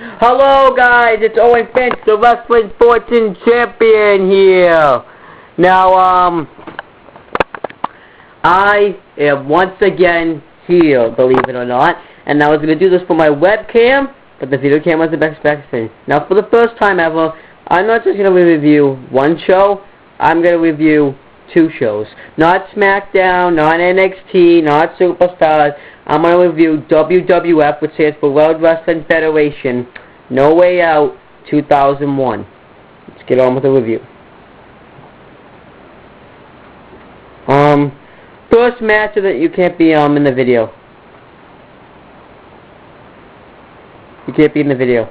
Hello guys, it's Owen Finch, the Wrestling Fortune Champion here. Now, I am once again here, believe it or not, and I was going to do this for my webcam, but the video cam was the best thing. Now, for the first time ever, I'm not just going to review one show, I'm going to review two shows. Not SmackDown, not NXT, not Superstars. I'm going to review WWF, which stands for World Wrestling Federation, No Way Out 2001. Let's get on with the review. First match that you can't be in the video. You can't be in the video.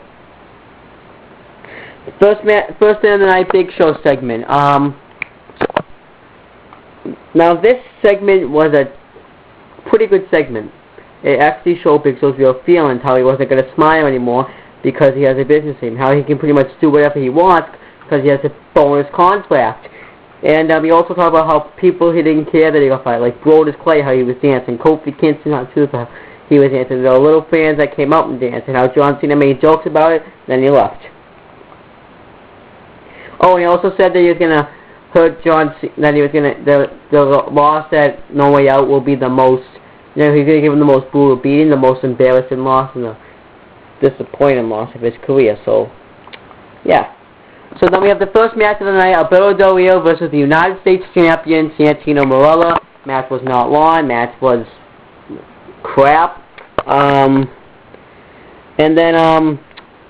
First day of the night, Big Show segment. Now this segment was a pretty good segment. It actually showed Big Show's real feelings, how he wasn't going to smile anymore because he has a business name, how he can pretty much do whatever he wants because he has a bonus contract. And he also talked about how people he didn't care that he got fired, like Brodus Clay, how he was dancing, Kofi Kingston, how he was dancing. There were little fans that came out and danced, and how John Cena made jokes about it, then he left. Oh, and he also said that he was going to hurt John Cena, that he was going to, the loss at No Way Out will be the most, he's going to give him the most brutal beating, the most embarrassing loss, and the disappointing loss of his career, so, yeah. So then we have the first match of the night, Alberto Del Rio versus the United States Champion, Santino Marella. Match was not long, match was crap. And then,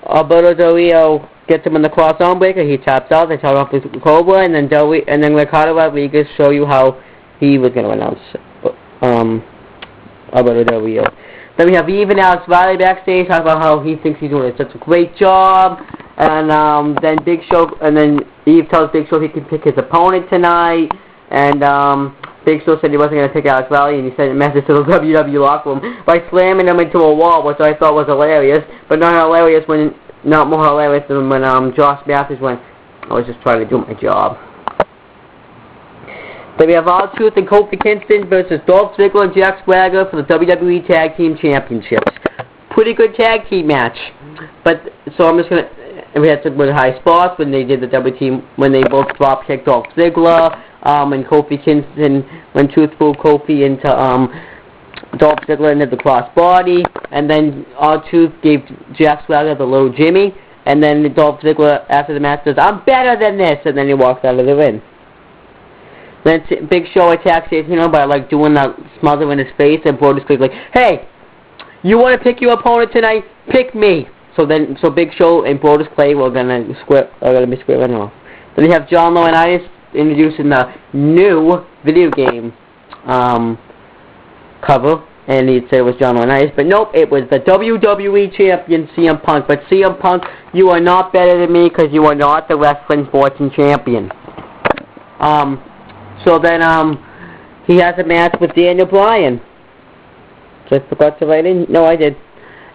Alberto Del Rio gets him in the cross arm breaker, he taps out, they tap off with Cobra, and then Ricardo Rodriguez show you how he was going to announce, Alberto Del Rio. Then we have Eve and Alex Riley backstage, talk about how he thinks he's doing such a great job, and then Eve tells Big Show he can pick his opponent tonight, and Big Show said he wasn't going to pick Alex Riley, and he sent a message to the WWE locker room by slamming him into a wall, which I thought was hilarious, but not more hilarious than when Josh Matthews went, I was just trying to do my job. Then we have R-Truth and Kofi Kingston versus Dolph Ziggler and Jack Swagger for the WWE Tag Team Championships. Pretty good tag team match. But so I'm just gonna. We had some really high spots when they did the double team, when they both drop kicked Dolph Ziggler, and Kofi Kingston when Truth threw Kofi into Dolph Ziggler into the crossbody, and then R-Truth gave Jack Swagger the low Jimmy, and then Dolph Ziggler after the match says, "I'm better than this," and then he walks out of the ring. Then Big Show attacks Santino by like doing that smother in his face, and Brodus Clay like, "Hey, you want to pick your opponent tonight? Pick me." So Big Show and Brodus Clay were gonna be squaring off. Then we have John Laurinaitis introducing the new video game cover, and he'd say it was John Laurinaitis, but nope, it was the WWE Champion CM Punk. But CM Punk, you are not better than me because you are not the Wrestling Fortune Champion. So then, he has a match with Daniel Bryan. So I forgot to write in? No, I did.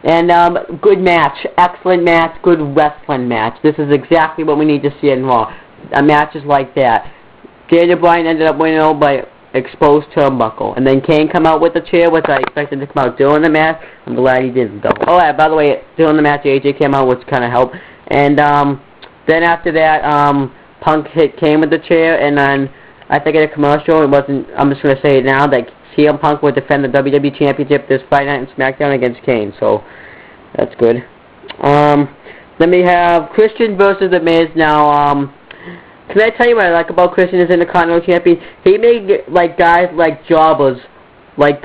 And, good match. Excellent match. Good wrestling match. This is exactly what we need to see in Raw. Matches like that. Daniel Bryan ended up winning over by exposed turnbuckle. And then Kane come out with the chair, which I expected to come out during the match. I'm glad he didn't, though. Oh, yeah, by the way, during the match, AJ came out, which kind of helped. And, then after that, Punk hit Kane with the chair, and then I think in a commercial, it wasn't, I'm just going to say it now, that CM Punk would defend the WWE Championship this Friday night in SmackDown against Kane, so that's good. Then we have Christian versus The Miz. Now, can I tell you what I like about Christian as Intercontinental Champion? He made, like, guys like jobbers, like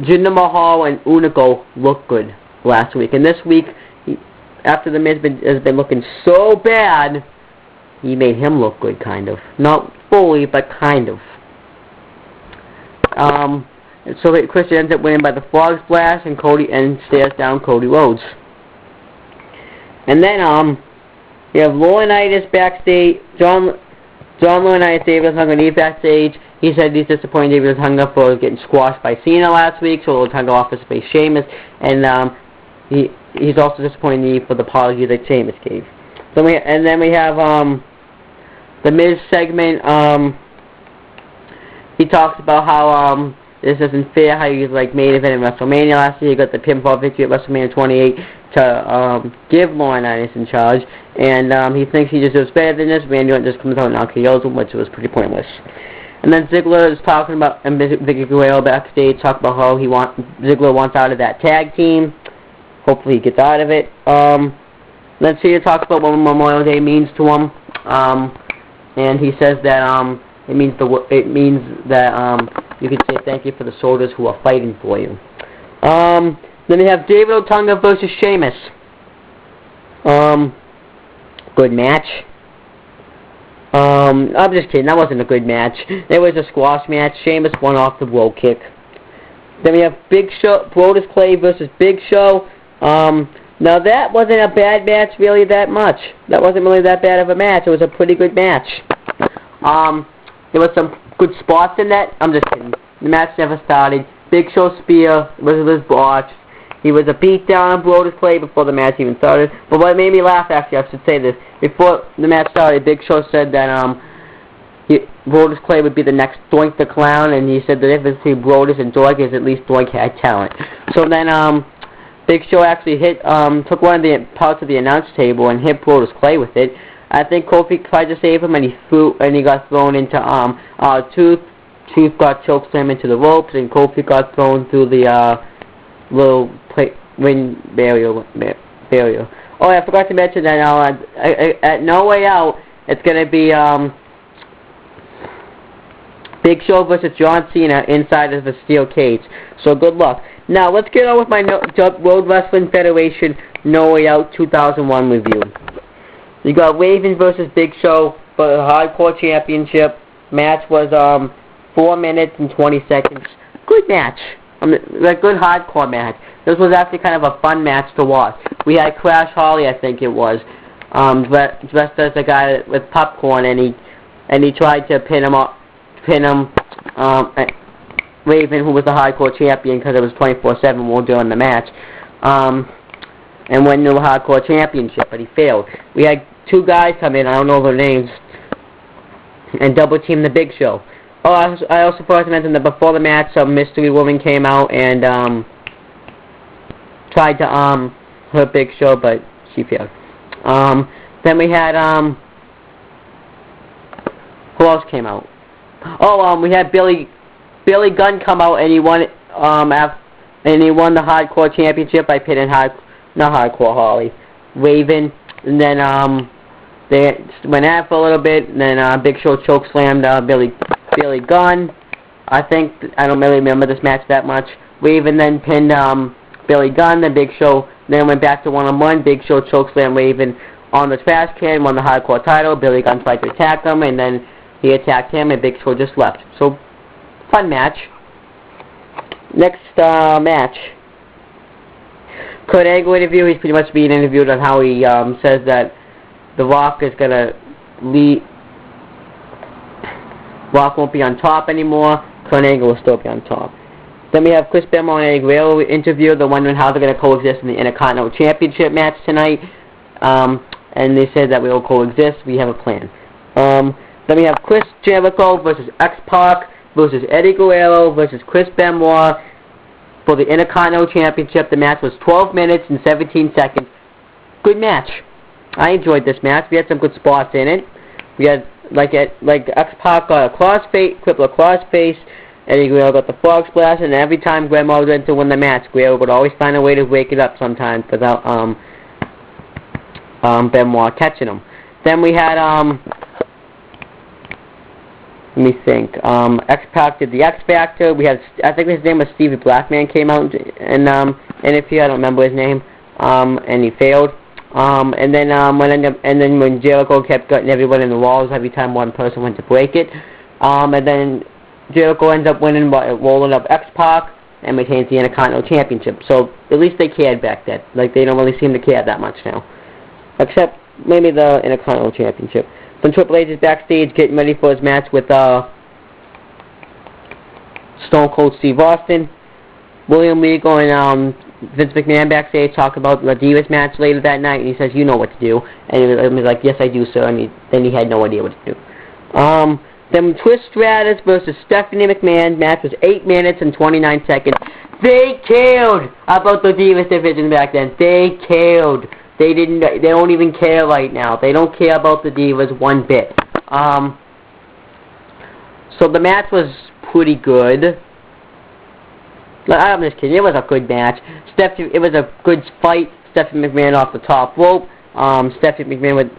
Jinder Mahal and Unico look good last week. And this week, after The Miz has been looking so bad, he made him look good, kind of. Not fully, but kind of. So Christian ends up winning by the Frog Splash, and stares down Cody Rhodes. And then you have Laurinaitis backstage. John Laurinaitis, David hung on Eve backstage. He said he's disappointed David was hung up for getting squashed by Cena last week, so he'll hung off his face Sheamus, and he's also disappointed in Eve for the apology that Sheamus gave. Then we have the Miz segment. He talks about how this isn't fair, how he was like main event in WrestleMania last year. He got the pinfall victory at WrestleMania 28, to give Laurinaitis in charge, and he thinks he deserves better than this. Randy Orton just comes out and RKO's him, which was pretty pointless. And then Ziggler is talking about, and Vicky Guerrero backstage talking about how Ziggler wants out of that tag team. Hopefully he gets out of it. Then Cena talks about what Memorial Day means to him, and he says that it means that you can say thank you for the soldiers who are fighting for you. Then we have David Otunga versus Sheamus. Good match. I'm just kidding, that wasn't a good match. It was a squash match. Sheamus won off the roll kick. Then we have Big Show, Brodus Clay versus Big Show. Now that wasn't a bad match really that much. That wasn't really that bad of a match. It was a pretty good match. There was some good spots in that. I'm just kidding. The match never started. Big Show spear was his botch. He was a beatdown on Brodus Clay before the match even started. But what made me laugh, actually, I should say this. Before the match started, Big Show said that Brodus Clay would be the next Doink the Clown, and he said the difference between Brodus and Doink is at least Doink had talent. So then Big Show actually took one of the parts of the announce table and hit Brodus Clay with it. I think Kofi tried to save him, and he got thrown into Tooth. Tooth got chokeslammed into the ropes, and Kofi got thrown through the little ring barrier. Oh, I forgot to mention that at No Way Out, it's going to be Big Show versus John Cena inside of a steel cage. So good luck. Now, let's get on with my World Wrestling Federation No Way Out 2001 review. You got Raven versus Big Show for the Hardcore Championship. Match was 4 minutes and 20 seconds. Good match. A good hardcore match. This was actually kind of a fun match to watch. We had Crash Holly, I think it was, dressed as a guy with popcorn, and he tried to pin him. Raven, who was the hardcore champion, because it was 24/7 while during the match, and win the hardcore championship, but he failed. We had two guys come in, I don't know their names, and double team the Big Show. Oh, I also forgot to mention that before the match, some mystery woman came out and tried to hurt Big Show, but she failed. Then we had who else came out? Oh, we had Billy Gunn come out, and he won the Hardcore Championship by pinning not Hardcore Holly, Raven, and then they went at it for a little bit, and then Big Show chokeslammed Billy Gunn. I don't really remember this match that much. Raven then pinned Billy Gunn, then Big Show then went back to one-on-one. Big Show chokeslammed Raven on the trash can, won the Hardcore title. Billy Gunn tried to attack him, and then he attacked him, and Big Show just left. So, fun match. Next match. Kurt Angle interview. He's pretty much being interviewed on how he says that The Rock is going to lead. Rock won't be on top anymore. Kurt Angle will still be on top. Then we have Chris Benoit and Eddie Guerrero interview. They're wondering how they're going to coexist in the Intercontinental Championship match tonight. And they said that we will coexist. We have a plan. Then we have Chris Jericho versus X-Pac versus Eddie Guerrero versus Chris Benoit for the Intercontinental Championship. The match was 12 minutes and 17 seconds. Good match. I enjoyed this match. We had some good spots in it. We had like X-Pac got a crossface, crippler crossface. Eddie Guerrero got the frog splash, and every time Benoit went to win the match, Guerrero would always find a way to wake it up sometimes without Benoit catching him. Then we had let me think. X-Pac did the X Factor. We had, I think his name was Stevie Blackman, came out and interview. I don't remember his name. And he failed. And then when Jericho kept getting everyone in the walls every time one person went to break it, and then Jericho ends up winning by rolling up X-Pac and maintains the Intercontinental Championship. So at least they cared back then. Like, they don't really seem to care that much now, except maybe the Intercontinental Championship. Then Triple H is backstage getting ready for his match with Stone Cold Steve Austin. William Regal and Vince McMahon backstage talk about the Divas match later that night, and he says, "You know what to do." And he was like, "Yes, I do, sir." And then he had no idea what to do. Then Trish Stratus versus Stephanie McMahon match was 8 minutes and 29 seconds. They cared about the Divas division back then. They cared. They don't even care right now. They don't care about the Divas one bit. So the match was pretty good. I'm just kidding. It was a good match. It was a good fight. Stephanie McMahon off the top rope. Stephanie McMahon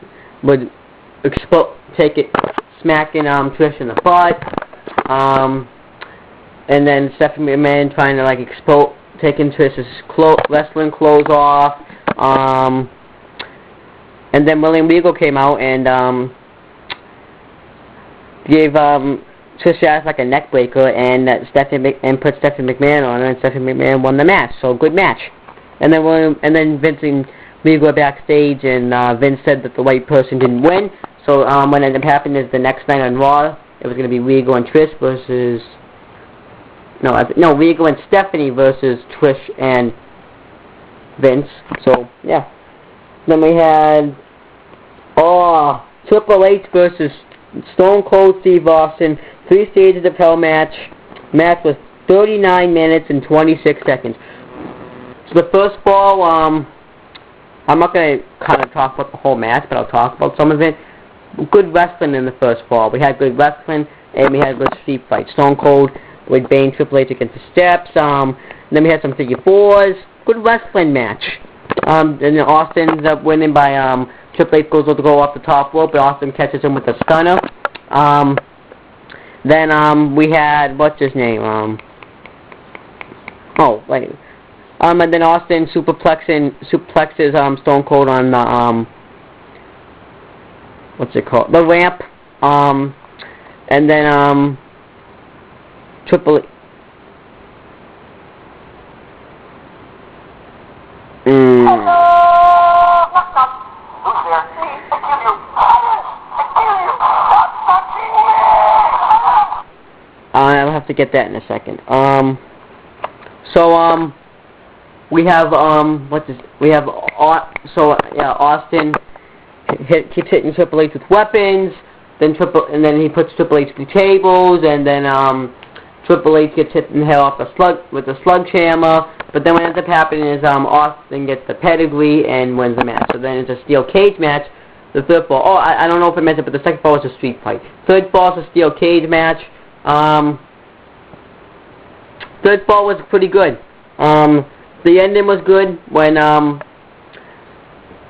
would take it, smacking Trish in the butt. And then Stephanie McMahon trying to like taking Trish's wrestling clothes off. And then William Regal came out and gave Trish ass like a neck breaker and put Stephanie McMahon on her, and Stephanie McMahon won the match. So good match. And then Vince and Regal were backstage, and Vince said that the right person didn't win. So what ended up happening is the next night on Raw, it was going to be Regal and Trish versus Regal and Stephanie versus Trish and Vince. So yeah. Then we had Triple H versus Stone Cold Steve Austin. 3 stages of hell match. Match was 39 minutes and 26 seconds. So the first fall, I'm not going to kind of talk about the whole match, but I'll talk about some of it. Good wrestling in the first fall. We had good wrestling, and we had a good street fight. Stone Cold with Bane Triple H against the steps. Then we had some figure fours. Good wrestling match. And then Austin ends up winning by Triple H goes to go off the top rope, but Austin catches him with a stunner. Then we had what's his name? And then Austin suplexes Stone Cold on the what's it called? The ramp. And then Triple H. I'll have to get that in a second. We have Austin keeps hitting Triple H with weapons. Then he puts Triple H through tables, and then Triple H gets hit in the head off with a sledgehammer. But then what ends up happening is Austin gets the pedigree and wins the match. So then it's a steel cage match. The third fall. I don't know if I mentioned, but the second fall was a street fight. Third fall is a steel cage match. Third fall was pretty good. The ending was good when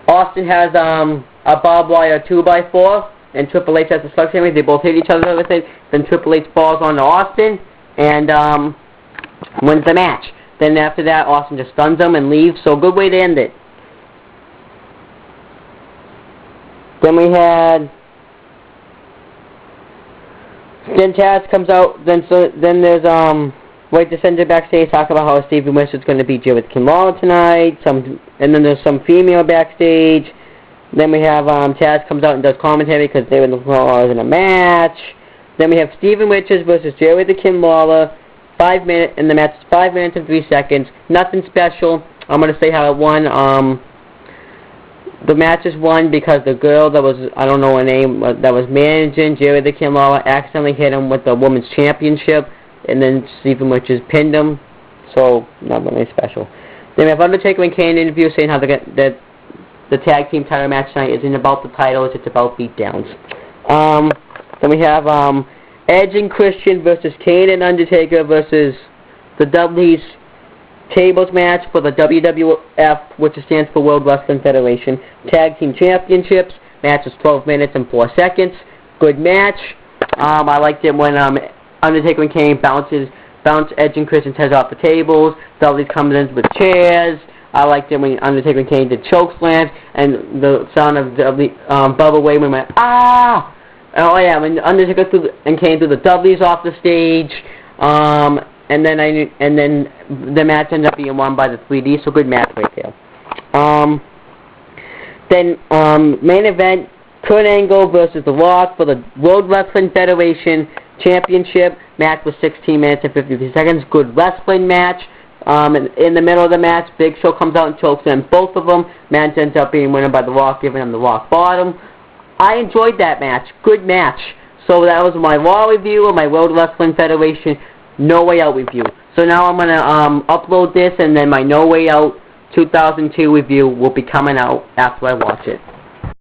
Austin has a barbed wire 2x4 and Triple H has a sledgehammer. They both hit each other with it. Then Triple H falls onto Austin and wins the match. Then after that, Austin just stuns him and leaves. So good way to end it. Then we had. Then Taz comes out. Then there's White descended backstage, talk about how Stephen Wish is going to beat Jared Kim Lawler tonight. And then there's some female backstage. Then we have Taz comes out and does commentary because David Lawler is in a match. Then we have Stephen Richards versus Jared the Kim Lawler. 5 minutes, and the match is 5 minutes and 3 seconds. Nothing special. I'm going to say how it won. The match is won because the girl that was, I don't know her name, that was managing Jared the Kim Lawler accidentally hit him with the women's championship, and then Stephen Richards pinned him. So, not really special. Then we have Undertaker and Kane interview saying how that the tag team title match tonight isn't about the titles, it's about beatdowns. Then we have Edge and Christian versus Kane and Undertaker versus the Dudley's tables match for the WWF, which stands for World Wrestling Federation, Tag Team Championships. Match is 12 minutes and 4 seconds. Good match. I liked it when Undertaker and Kane bounce Edge and Christian's heads off the tables. Dudley's coming in with chairs. I liked it when Undertaker and Kane did choke slams, and the sound of Bubba Wayman went, ah! Oh yeah, when Undertaker and Kane threw the Dudleys off the stage, and then the match ended up being won by the 3D, so good match right there. Then main event, Kurt Angle versus The Rock for the World Wrestling Federation Championship. Match was 16 minutes and 53 seconds. Good wrestling match. In the middle of the match, Big Show comes out and chokes in both of them. Match ends up being won by The Rock, giving him the Rock Bottom. I enjoyed that match. Good match. So that was my Raw review of my World Wrestling Federation No Way Out review. So now I'm gonna upload this, and then my No Way Out 2002 review will be coming out after I watch it.